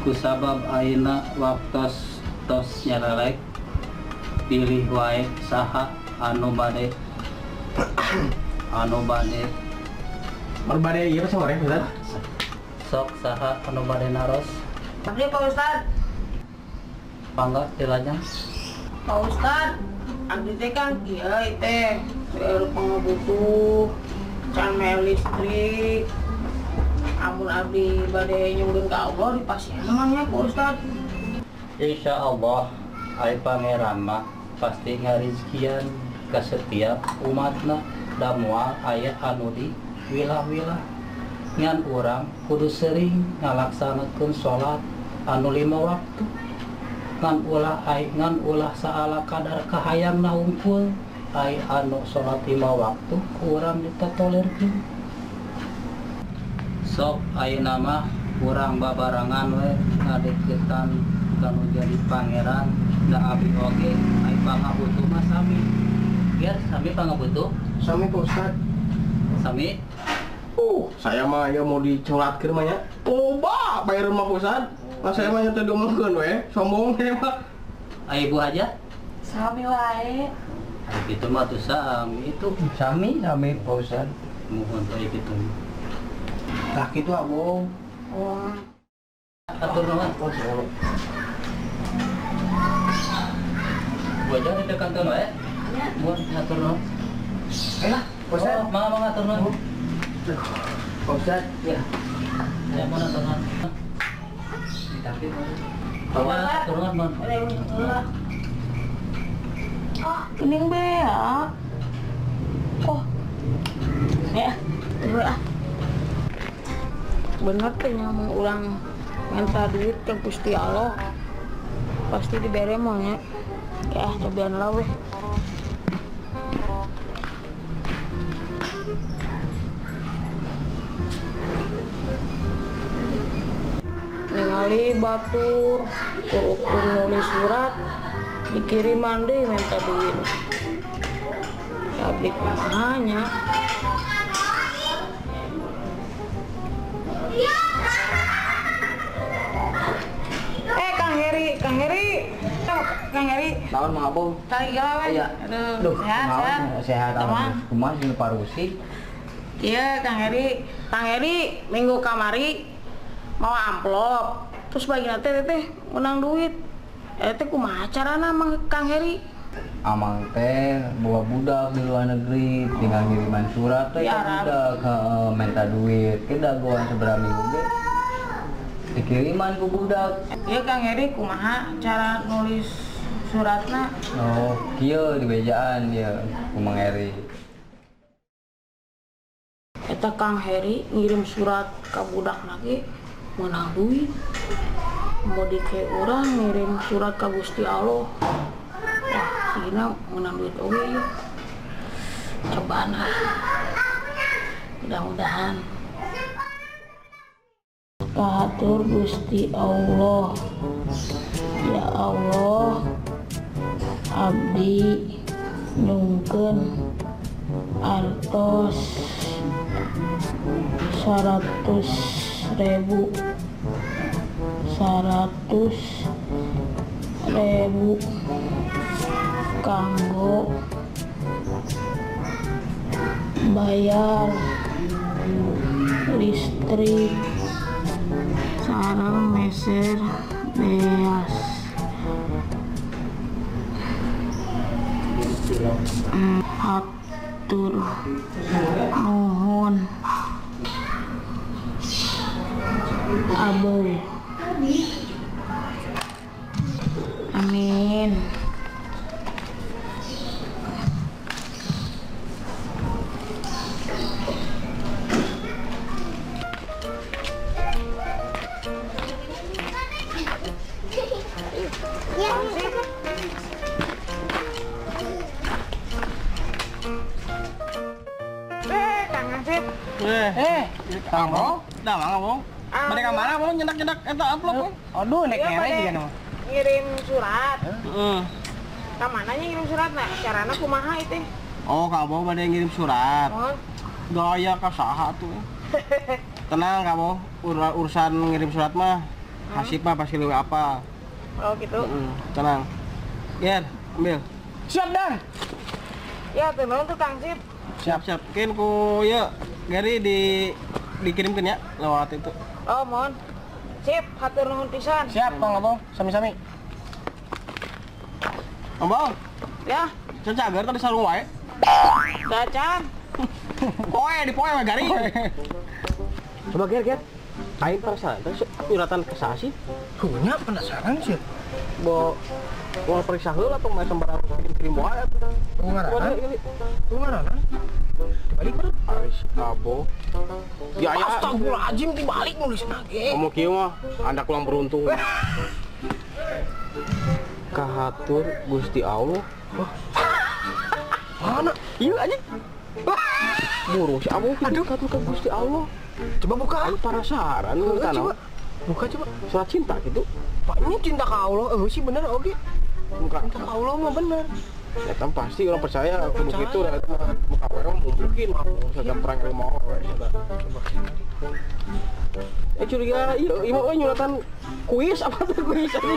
kusabab ayeuna waktos tos nyarelek pilih wae saha anu bade Berbade ieu sama orang Ustaz. sok saha anu bade naros Abdi Pak Ustad. pangga tilajang Pak Ustad, abdi teh kan kieu teh pangabutuh can mel listrik. Amun abdi bade nyungkeun ka Allah dipasieun emangnya Pak Ustad. Insya Allah ai pangeran mah pasti ngarizkian ka setiap umatna da moal aya anu di wilah-wilah ngan urang kudu sering ngalaksanakeun salat anu 5 waktu ngan ulah saala kadar kahayangna hungkul ai anu salat 5 waktu ku urang ditatolerkeun sok ayeuna mah urang babarangan we ngadeukeutan kanu jadi pangeran da abdi oge ai pangabutuh mah sami biar sami pangabutuh Sami Pak Ustaz. sami Saya mah ya mau dicolatkeun mah nya. Loba bayar mah Pak Ustaz. Nah, saya mah teh diomongkeun we, sombong saya mah. ai ibu aja Sami wae. ai kitu mah tuh sami itu Sami Pak Ustaz. mohon ai kitu Tah kitu abong. Oh. atur nuhun gua aja di kantor we mohon atur nuhun Lah, Pak Ustaz. oh mangga atur nuhun Pak Ustaz. ya ya mohon atur nuhun tapi bawa atur nuhun mohon Kening be ya. Oh. Ya, terus ah. Bener tuh nyamung ulang minta duit ke Gusti Allah. Pasti dibere mah nya. Ya, cobian lah weh. Ningali batur, ukur nulis surat, dikiriman deh minta duit. Abdi kumahanya. Kang Heri. Naon mah abong? Kali gila weh. Iya. Aduh, sehat. Sehat Tamang. kumaha sih parusi? Iya, Kang Heri. Kang Heri minggu kamari mau amplop. Terus bagi nanti teh menang duit. Teh kumaha carana mang Kang Heri? Amang teh bawa budak di luar negeri tinggal ngiriman surat teh Di ke Arab. budak minta duit ke dagoan seberapa minggu ge dikiriman ku budak. Iya Kang Heri kumaha cara nulis suratna? Oh kieu di bejaan dia ku Mang Eri. Eta Kang Heri ngirim surat ke budak lagi menang duit. Mau dike urang ngirim surat ke Gusti Allah. Wah, sigina menang duit oge yuk. Cobaan lah. Mudah-mudahan. Kahatur Gusti Allah. Ya Allah, abdi nyungkeun artos 100.000 kanggo bayar listrik sareng meser beas. Hatur nuhun abeuy. Amin. Kang Asep. Kang Bong, dah mangga Bong. Mereka mana Bong nyedak-nyedak eta amplop Bong? Aduh nek Iya, ngere Pada juga no. ngirim surat. Heeh. Ka mananya ngirim surat nah? Carana kumaha itu? Oh, Kang Bong pada ngirim surat. Mohon. Gaya ka saha tuh. Tenang Kang Bong, urusan ngirim surat mah Hasib mah pasti leuwih apa. Oh gitu. Tenang. Ger, ambil. Siap dan. Ya tenang tuh Kang Sip. Siap. Kin ku ya Gary dikirimkan ya lewat itu. Oh mohon. Sip, hatur nuhun pisan. Siap, Bang Abang. Sami-sami. Abang, Ya, cagar tadi sarung wae. dacan. Poe di poe mah Gary. Coba Ger. Aing penasaran, terus uratan kesah sih? Punya penasaran sih. Mau periksa heula atau main sembarang kirim-kirim wae atuh. Kemana? Dibalik mana? Aris abo. Ya aya. Astagfirullahaladzim dibalik nulis lagi. Kamu kieu mah anda kurang beruntung. Kahatur Gusti Allah. Mana? Ieu anjing. Buru si abo kahatur ke Gusti Allah. Coba buka. Aing penasaran nu Coba. Buka coba. surat cinta gitu. Pak ini cinta ke Allah. Sih bener oke. Muka Cinta ke Allah mah bener. ya kan pasti orang percaya kudu kitu da eta mah muka we mungkin saged perang mau we eta. Curiga ieu mah nyuratan kuis apa tuh kuis ini.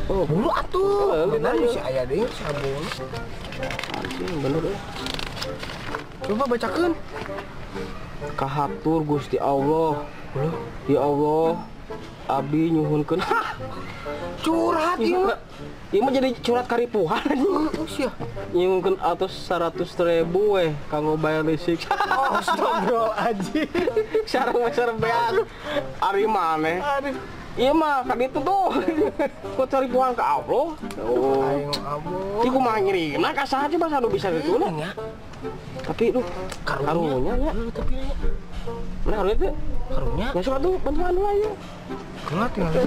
Oh, Bulu atuh. Bener, Bener iya. si aya deui sabun. anjing bener euy. Coba bacakeun. Kahatur Gusti Allah. Ya Allah, abdi nyuhunkeun. Curhat ieu. Ieu mah jadi curhat karipuhan anjing. Sia. Nyuhunkeun atos 100.000 we kanggo bayar listrik. Astagfirullahaladzim. Sareng beas. Ari maneh. Aduh. Iya mah kan itu tuh. Kok cari pulang ke Allah? Oh. Aing abo. Iku mah ngirina ka saha coba anu bisa gitu nah. Ya. Tapi duh karunya nya. Tapi ya. Mana karunya teh? Karunya. Masuk atuh bantuan lah ya. Kelat tinggal.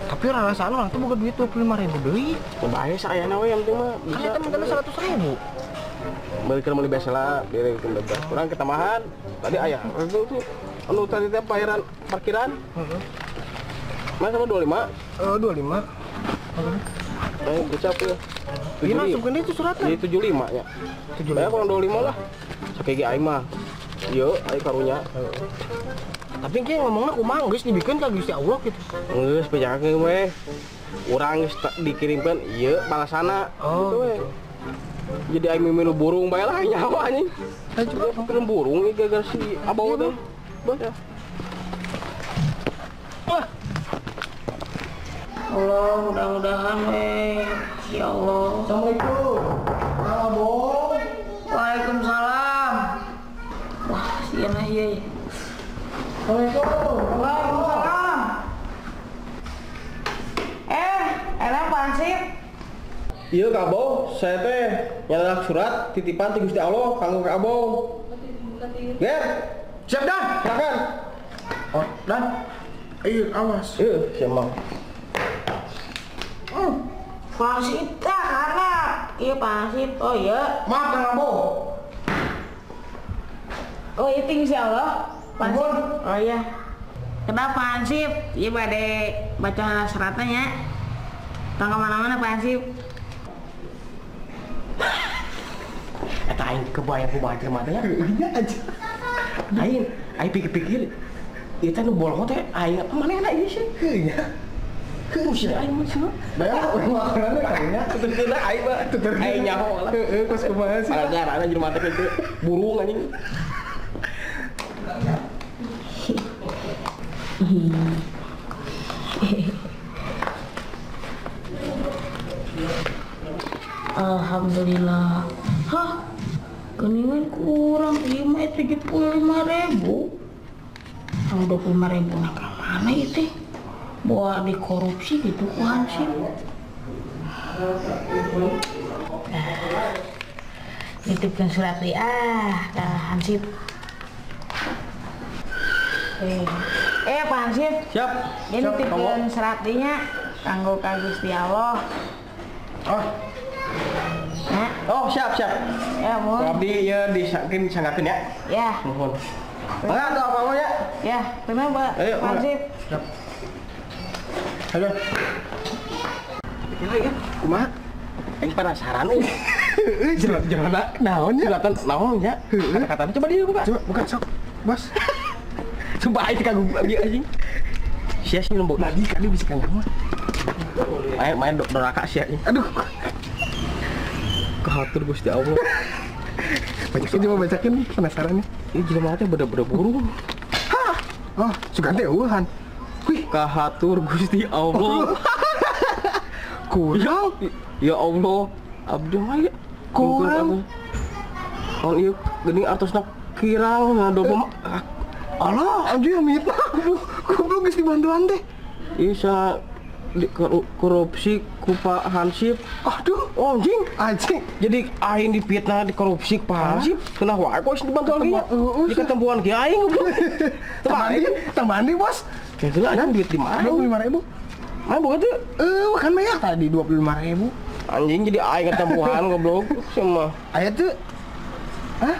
Tapi rasa orang tuh bukan duit 25.000 deui. Coba aja sayana we yang penting mah Kan bisa. eta mintana 100.000. Balikin meuli biasa lah, balikin bebas. Kurang ketamahan. Tadi aya. Itu tuh anu tadi teh bayaran parkiran. Heeh. Mas sama 25. 25. Ayo ucap ya. Ini masukkan itu suratnya. Jadi 75 nya. 75. Bayar kurang 25 lah. Sakege aing mah. Ieu aing karunya. Tapi kayak ngomongnya kumaha geus dibikin ka Gusti Allah gitu. Geus pejakeun we. Urang geus dikirimkeun ieu balasana. Oh, Gitu we. Jadi aing mimilu burung bae lah nyawa anjing. Saya juga Film burung ieu gara si abau teh. Bah. Allah, mudah-mudahan ya Allah. Assalamualaikum. Abang. Waalaikumsalam. Wah, siana ieu. Assalamualaikum. Waalaikumsalam. Enak pansip. Ieu ka abau, saya teh nyalak surat titipan ti Gusti Allah kanggo ka abau. Ger, Siap dan. silakan. Oh, dan. Ayo awas. Siapa? Pansip dah karena iya pansip. Oh iya. Maaf Kang Abo. Oh iya insya Allah. Pansip. Oh iya. Kenapa pansip? Iya bade baca suratnya ya. Tang kemana-mana pansip. Eta aing kebayang ku baca mah teh. Iya aja. Aing pikir-pikir ieu teh nu bolong teh aing manehna ieu sih. Iya. Heuh sih aing mah cenah. Bayang urang makananna kayaknya tutur-tuturna aing mah tutur. Aing nyaho lah. Heeh, kos kumaha sih. Gara-gara jelema teh kitu burung anjing. Alhamdulillah. Hah? Geningan kurang 75.000. Yang 25.000 nak mana itu? Bawa dikorupsi gitu ku Hansip. Nitipkan surat di Hansip. Pak Hansip. Siap. Ini nitipkan surat dinya kanggo ka Gusti Allah. Oh, Nah, oh siap. ya mohon. Abdi ieu disakin sanggakeun ya. Ya, Nuhun. Mangga tuh apa ya? ya, benar Pak Ayo, Pak. Hansip. Ayo. Kira ya, kumaha? Aing penasaran euy. Jelana naon ya? Silatan naon ya? Kata-katana coba dia buka. Coba buka sok. Bos. Coba aing kagum ieu anjing. sia sih lembut. Tadi kan dia bisikan nyawa. Main doraka sia. Aduh. Kehatur Gusti Allah. Bacakin coba bacakan penasaran nih. Ini jelema teh bener-bener burung. Oh, suka teh uhan. Wih, Kahatur Gusti Allah. kurang. Ya Allah, abdi mah ya. Kurang. On ieu geuning artosna kirang ngadoba Allah, anjing amit. Goblok geus dibantuan teh. Isa di korupsi ku Pak Hansip. Aduh, Anjing. jadi Aing dipitnah di korupsi ku Pak Hansip. Kenah wae kok dibantu lagi. Di ketempuan ki aing goblok. tambah bos. Kayak gila anjing duit di mana? 25.000. Mana bukan tuh? Kan banyak tadi 25.000. Anjing jadi aing ketempuan goblok. Semua. Aya tuh. Hah?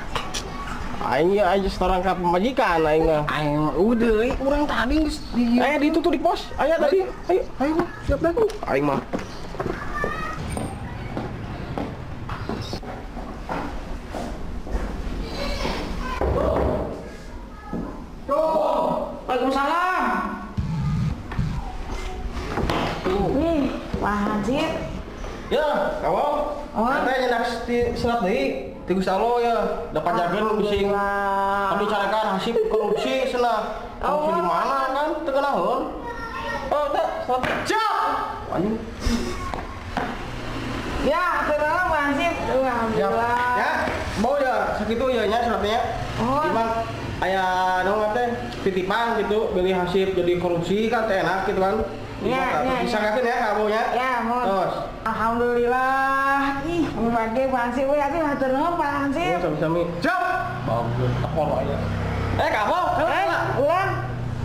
Aing ya aja setorang ka pemajikan aing mah. Aing udah, urang tadi geus di. Aya di itu tuh di pos. Aya tadi. Ayo, siap dah. Aing mah. Waalaikumsalam. Nih, Pak Hansip. Ya, kamu. Oh. Katanya nyendak surat deui. Ti Gusti Allah ya, dapat jageun bising. Kami carakan hasil korupsi cenah. Korupsi di mana kan? Teu kenaeun. Oh, teh, siap. Anjing. Ya, terima Pak Hansip. Alhamdulillah. Ya, mau ya sakitu ya nya suratnya. Oh. Cuman aya dong teh titipan gitu, pilih hasil jadi korupsi kan teh enak gitu kan. Ya. Disangkakeun ya kamu ya. Ya, mohon. Terus. Alhamdulillah. Ih, mengabdi Pak Hansip we atuh hatur nuhun Pak Hansip. Sami-sami. Siap. Bagus, takor aja. Kamu. Ulang.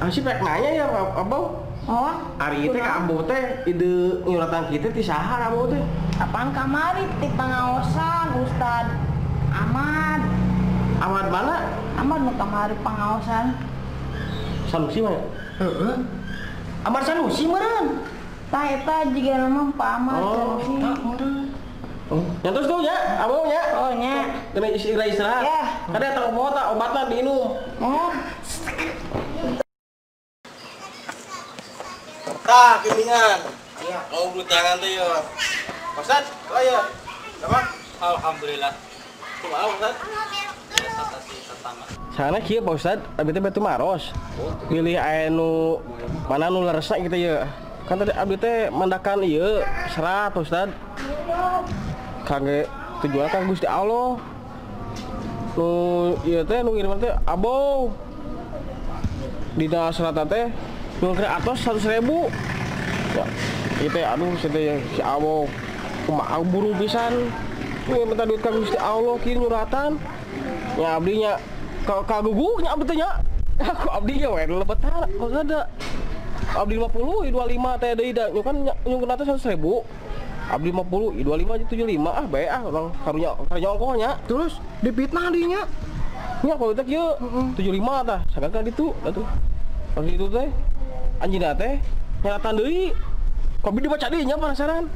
Hasil pek nanya ya, Abang. Oh. Ari teh ka Ambo teh ide nyuratan kitu ti saha Ambo teh? Apaan kamari di pengawasan Ustad Ahmad. Ahmad mana? Ahmad nu kamari pengawasan. Sanusi mana? Heeh. Ahmad Sanusi meureun. Tah eta jiga nama Pak Ahmad Sanusi. Nyantos tuh ya, Abang ya. Oh nya. Kena istirahat. Ya. Kada eta obatna diinum. Oh. Tah, kiringan. Oh, bulu tangan teh ya. Ustaz, ya. Apa? Alhamdulillah. Kumaha Ustaz? Biasa tadi pertama. Sana kieu Pak Ustaz, abdi teh batu maros. Pilih anu mana nu leresna gitu ya. Kan tadi abdi teh mandakan ieu serat Ustaz. Kangge tujuan ka Gusti Allah. Nu ieu teh nu ngirim teh abo. Dina serat teh nu atos 100.000. Ya, ieu teh aduh si abo kumaha buru pisan. Ini minta duit ka Gusti Allah kieu nyuratan. Ya abdinya kaguguknya abdi teh nya. Aku abdi ge we lebetan. Kok ada abdi 50, 25 teh deui da kan nyungkeun teh 100.000. Abdi 50, 25 75 ah bae ah orang karunya ongkohnya. Terus dipitnah dinya. Nya kalau teh kieu 75 tah. Sagana ditu atuh. Pas itu teh anjeunna teh nyaratan deui. Kopi dibaca deui nya penasaran.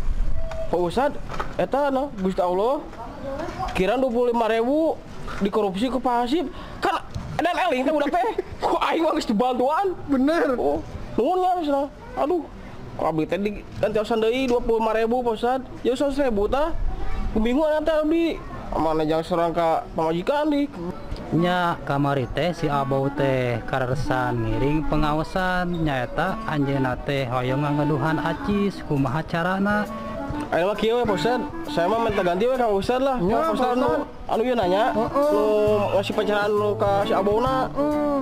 Pak Ustad eta no Gusti Allah kiraan 25.000 dikorupsi ke Pak Hansip. Kan dan eling teh budak teh. Ku aing mah geus dibantuan. Bener. Oh, nuhun ya cenah. Aduh. Kok abdi teh digantiosan deui 25.000 Pak Ustad. Ya 100.000 tah. Bingung teh abdi. Mana jangan serang ka pamajikan di. Nya kamari teh si Abau teh karesan ngiring pengawasan nyaeta anjeunna teh hoyong ngaduhan acis kumaha carana. Ayo mah kieu we Pak Ustad. Saya mah minta ganti we ka Ustad lah. Ya, Pak Ustad anu ieu nanya. Nu ngasih pacaran nu ka si Abona.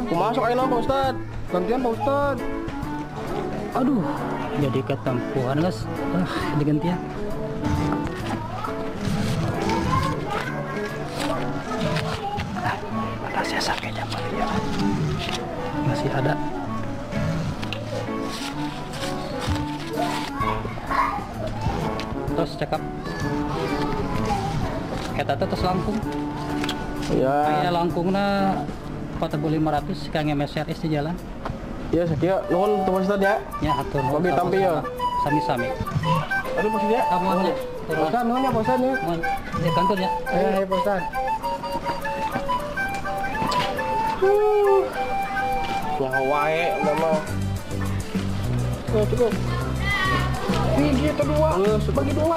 Kumaha sok ayeuna Pak Ustad? Gantian Pak Ustad. Aduh, jadi ketempuhan guys. Digantian. Masih sakit jam ya. Masih ada. Terus cekap. Eta teh terus langkung. Ya. Kayak langkungna 4.500 kang MSRS di jalan. Ya sakieu nuhun Pak Ustad ya. Ya atur. Kopi tampi ya. Sami-sami. Aduh Pak Ustad ya. Kamu aja. Pak Ustad nuhun ya Pak Ustad ya. Di kantor ya. Ayo Pak Ustad. Ya wae udah mah. Cukup. Ini gitu dua. Bagi dua